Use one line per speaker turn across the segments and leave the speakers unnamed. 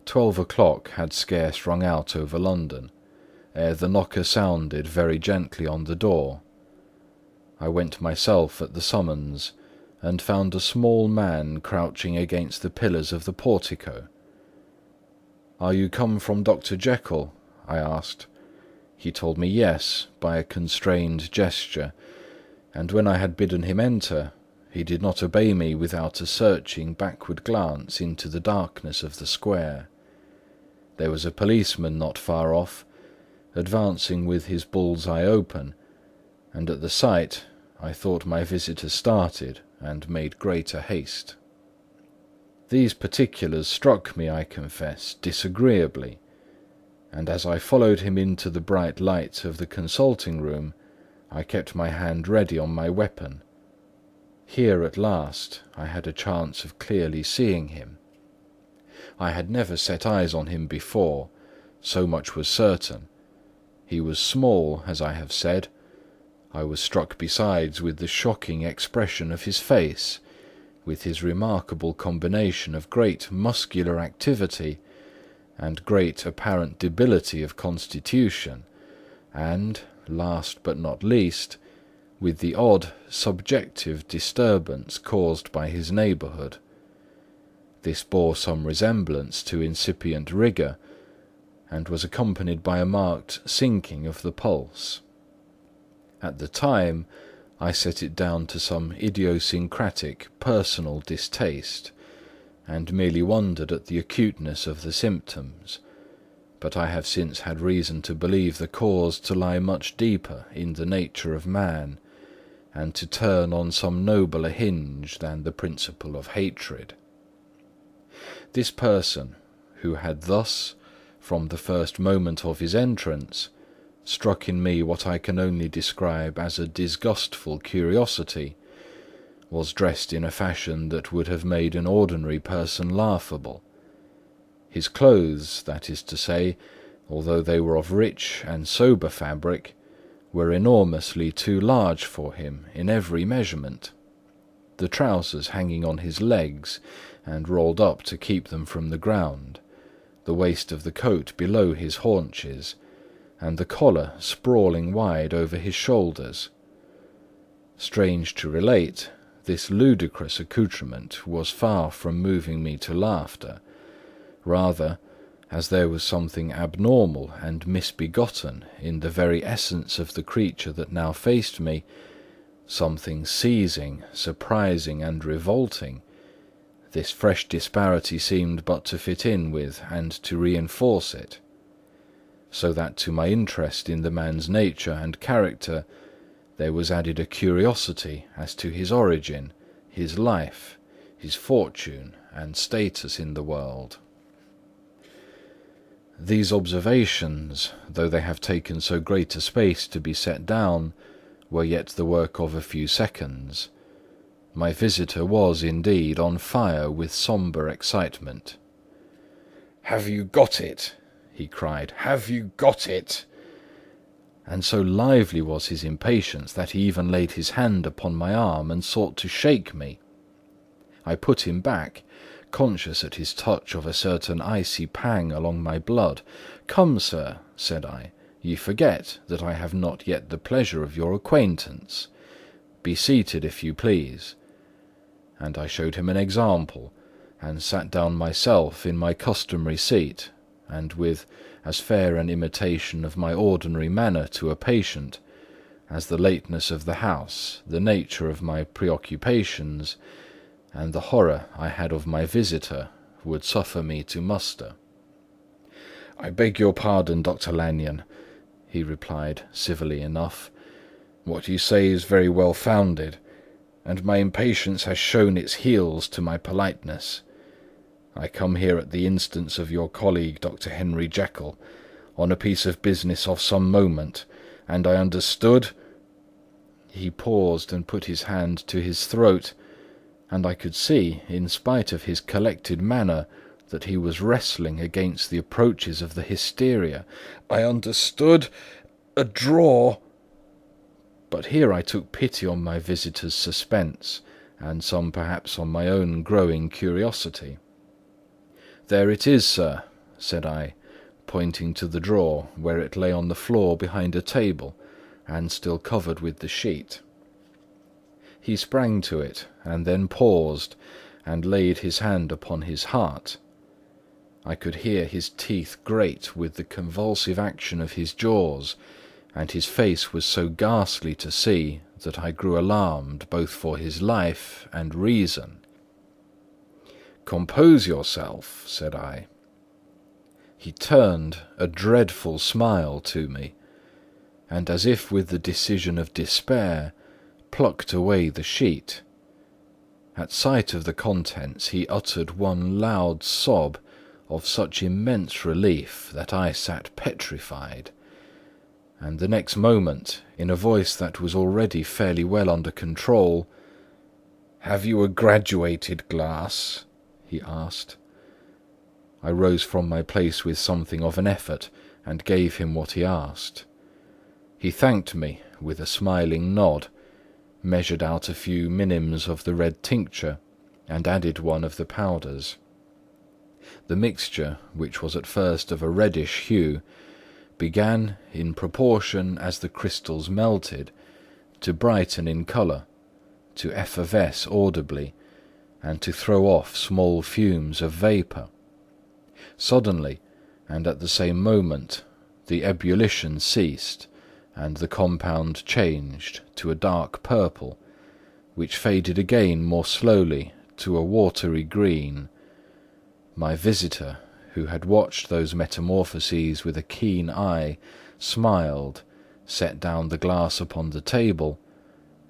12 o'clock had scarce rung out over London, ere the knocker sounded very gently on the door. I went myself at the summons, and found a small man crouching against the pillars of the portico. "Are you come from Dr. Jekyll?" I asked. He told me yes, by a constrained gesture, and when I had bidden him enter, he did not obey me without a searching backward glance into the darkness of the square. There was a policeman not far off, advancing with his bull's eye open, and at the sight I thought my visitor started and made greater haste. These particulars struck me, I confess, disagreeably, and as I followed him into the bright light of the consulting room, I kept my hand ready on my weapon. Here at last I had a chance of clearly seeing him. I had never set eyes on him before, so much was certain. He was small, as I have said. I was struck besides with the shocking expression of his face, with his remarkable combination of great muscular activity and great apparent debility of constitution, and, last but not least, with the odd subjective disturbance caused by his neighbourhood. This bore some resemblance to incipient rigour, and was accompanied by a marked sinking of the pulse. At the time, I set it down to some idiosyncratic personal distaste, and merely wondered at the acuteness of the symptoms, but I have since had reason to believe the cause to lie much deeper in the nature of man, and to turn on some nobler hinge than the principle of hatred. This person, who had thus, from the first moment of his entrance, struck in me what I can only describe as a disgustful curiosity, was dressed in a fashion that would have made an ordinary person laughable. His clothes, that is to say, although they were of rich and sober fabric, were enormously too large for him in every measurement, the trousers hanging on his legs and rolled up to keep them from the ground, the waist of the coat below his haunches, and the collar sprawling wide over his shoulders. Strange to relate, this ludicrous accoutrement was far from moving me to laughter. Rather, as there was something abnormal and misbegotten in the very essence of the creature that now faced me, something seizing, surprising, and revolting, this fresh disparity seemed but to fit in with and to reinforce it, so that to my interest in the man's nature and character there was added a curiosity as to his origin, his life, his fortune, and status in the world. These observations, though they have taken so great a space to be set down, were yet the work of a few seconds. My visitor was, indeed, on fire with sombre excitement. "Have you got it?" he cried. "Have you got it?" And so lively was his impatience that he even laid his hand upon my arm and sought to shake me. I put him back, conscious at his touch of a certain icy pang along my blood. "Come, sir," said I, "ye forget that I have not yet the pleasure of your acquaintance. Be seated, if you please." And I showed him an example, and sat down myself in my customary seat, and with as fair an imitation of my ordinary manner to a patient, as the lateness of the house, the nature of my preoccupations, and the horror I had of my visitor, would suffer me to muster. "I beg your pardon, Dr. Lanyon," he replied civilly enough. "What you say is very well founded, and my impatience has shown its heels to my politeness. I come here at the instance of your colleague, Dr. Henry Jekyll, on a piece of business of some moment, and I understood—" He paused and put his hand to his throat, and I could see, in spite of his collected manner, that he was wrestling against the approaches of the hysteria. "I understood a drawer—" But here I took pity on my visitor's suspense, and some perhaps on my own growing curiosity. "There it is, sir," said I, pointing to the drawer where it lay on the floor behind a table and still covered with the sheet. He sprang to it and then paused and laid his hand upon his heart. I could hear his teeth grate with the convulsive action of his jaws, and his face was so ghastly to see that I grew alarmed both for his life and reason. "Compose yourself," said I. He turned a dreadful smile to me, and as if with the decision of despair, plucked away the sheet. At sight of the contents he uttered one loud sob of such immense relief that I sat petrified, and the next moment, in a voice that was already fairly well under control, "Have you a graduated glass?" he asked. I rose from my place with something of an effort and gave him what he asked. He thanked me with a smiling nod, measured out a few minims of the red tincture, and added one of the powders. The mixture, which was at first of a reddish hue, began, in proportion as the crystals melted, to brighten in colour, to effervesce audibly, and to throw off small fumes of vapour. Suddenly, and at the same moment, the ebullition ceased, and the compound changed to a dark purple, which faded again more slowly to a watery green. My visitor, who had watched those metamorphoses with a keen eye, smiled, set down the glass upon the table,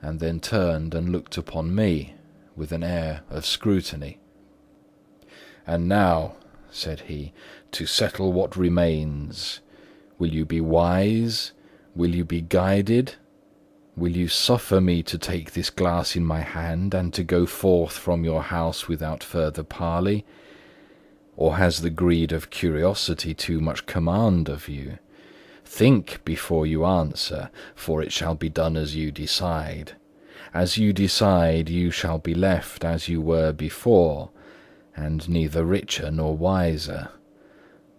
and then turned and looked upon me with an air of scrutiny. "And now," said he, "to settle what remains. Will you be wise? Will you be guided? Will you suffer me to take this glass in my hand and to go forth from your house without further parley? Or has the greed of curiosity too much command of you? Think before you answer, for it shall be done as you decide. As you decide, you shall be left as you were before, and neither richer nor wiser,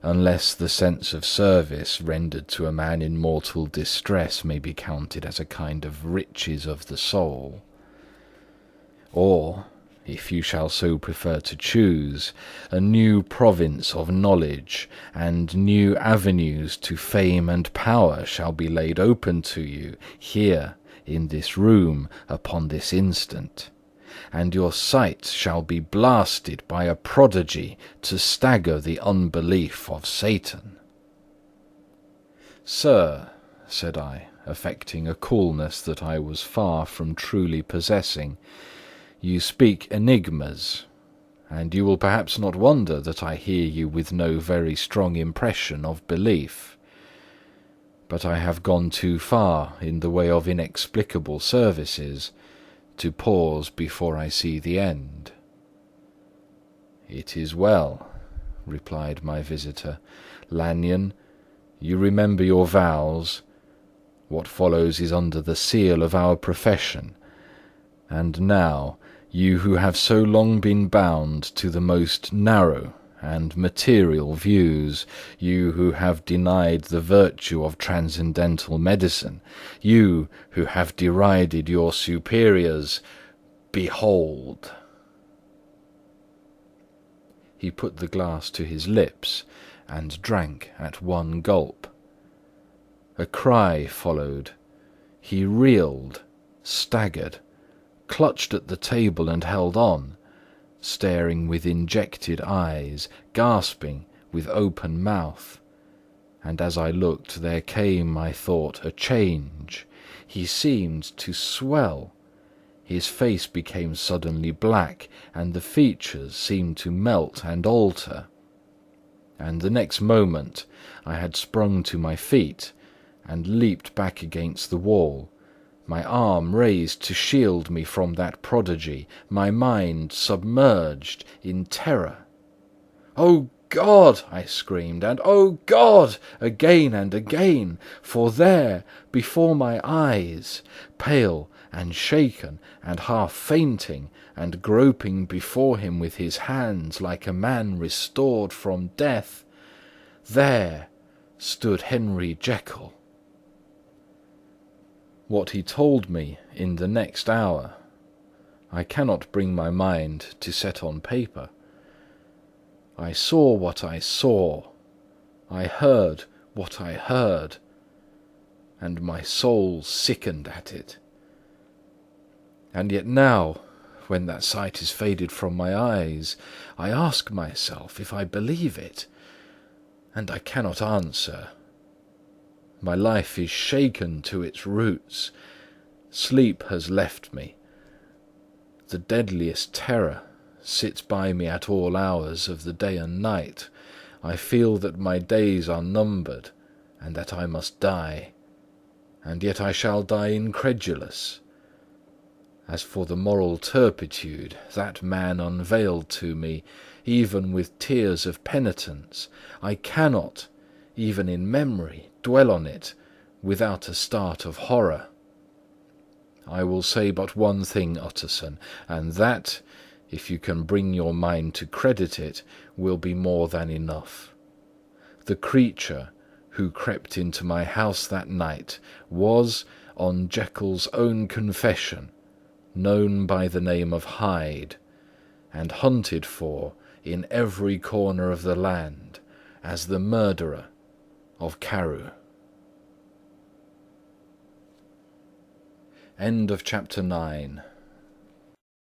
unless the sense of service rendered to a man in mortal distress may be counted as a kind of riches of the soul. Or, if you shall so prefer to choose, a new province of knowledge and new avenues to fame and power shall be laid open to you here in this room upon this instant, and your sight shall be blasted by a prodigy to stagger the unbelief of Satan." "Sir," said I, affecting a coolness that I was far from truly possessing, "you speak enigmas, and you will perhaps not wonder that I hear you with no very strong impression of belief. But I have gone too far in the way of inexplicable services to pause before I see the end." "It is well," replied my visitor. "Lanyon, you remember your vows. What follows is under the seal of our profession. And now, you who have so long been bound to the most narrow and material views, you who have denied the virtue of transcendental medicine, you who have derided your superiors, behold!" He put the glass to his lips and drank at one gulp. A cry followed. He reeled, staggered, clutched at the table and held on, staring with injected eyes, gasping with open mouth. And as I looked, there came, I thought, a change. He seemed to swell. His face became suddenly black, and the features seemed to melt and alter. And the next moment I had sprung to my feet and leaped back against the wall, my arm raised to shield me from that prodigy, my mind submerged in terror. "O God!" I screamed, and "O God!" again and again, for there, before my eyes, pale and shaken and half fainting, and groping before him with his hands like a man restored from death, There stood Henry Jekyll. What he told me in the next hour, I cannot bring my mind to set on paper. I saw what I saw, I heard what I heard, and my soul sickened at it. And yet now, when that sight is faded from my eyes, I ask myself if I believe it, and I cannot answer. My life is shaken to its roots. Sleep has left me. The deadliest terror sits by me at all hours of the day and night. I feel that my days are numbered, and that I must die. And yet I shall die incredulous. As for the moral turpitude that man unveiled to me, even with tears of penitence, I cannot, even in memory, dwell on it without a start of horror. I will say but one thing, Utterson, and that, if you can bring your mind to credit it, will be more than enough. The creature who crept into my house that night was, on Jekyll's own confession, known by the name of Hyde, and hunted for in every corner of the land as the murderer of Carew. End of chapter 9.